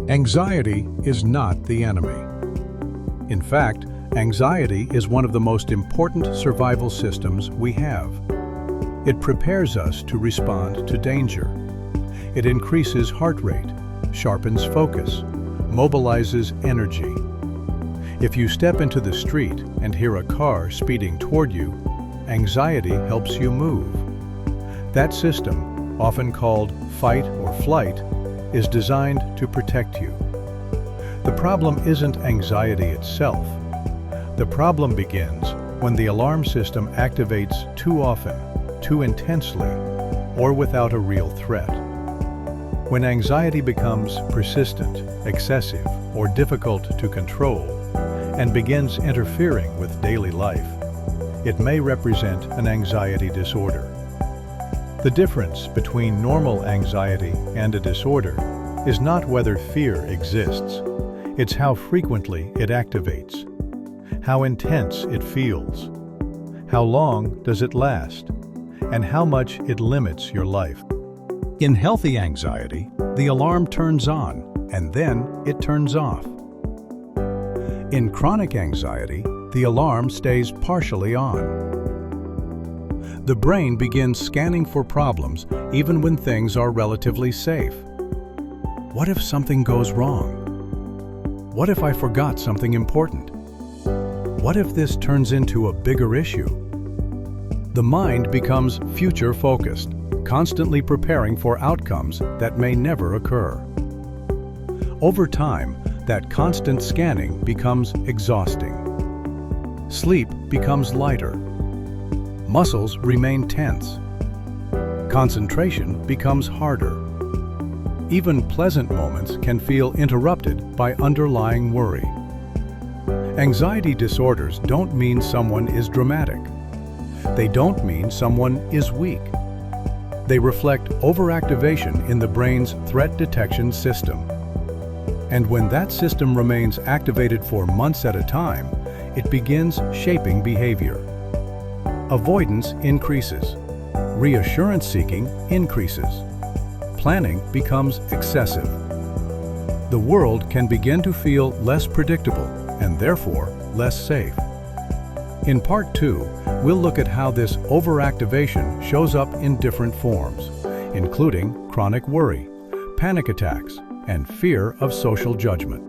Anxiety is not the enemy. In fact, anxiety is one of the most important survival systems we have. It prepares us to respond to danger. It increases heart rate, sharpens focus, mobilizes energy. If you step into the street and hear a car speeding toward you, anxiety helps you move. That system, often called fight or flight, is designed to protect you. The problem isn't anxiety itself. The problem begins when the alarm system activates too often, too intensely, or without a real threat. When anxiety becomes persistent, excessive, or difficult to control, and begins interfering with daily life, it may represent an anxiety disorder. The difference between normal anxiety and a disorder is not whether fear exists, it's how frequently it activates, how intense it feels, how long does it last, and how much it limits your life. In healthy anxiety, the alarm turns on, and then it turns off. In chronic anxiety, the alarm stays partially on. The brain begins scanning for problems even when things are relatively safe. What if something goes wrong? What if I forgot something important? What if this turns into a bigger issue? The mind becomes future-focused, constantly preparing for outcomes that may never occur. Over time, that constant scanning becomes exhausting. Sleep becomes lighter. Muscles remain tense. Concentration becomes harder. Even pleasant moments can feel interrupted by underlying worry. Anxiety disorders don't mean someone is dramatic. They don't mean someone is weak. They reflect overactivation in the brain's threat detection system. And when that system remains activated for months at a time, it begins shaping behavior. Avoidance increases. Reassurance seeking increases. Planning becomes excessive. The world can begin to feel less predictable and therefore less safe. In Part 2, we'll look at how this overactivation shows up in different forms, including chronic worry, panic attacks, and fear of social judgment.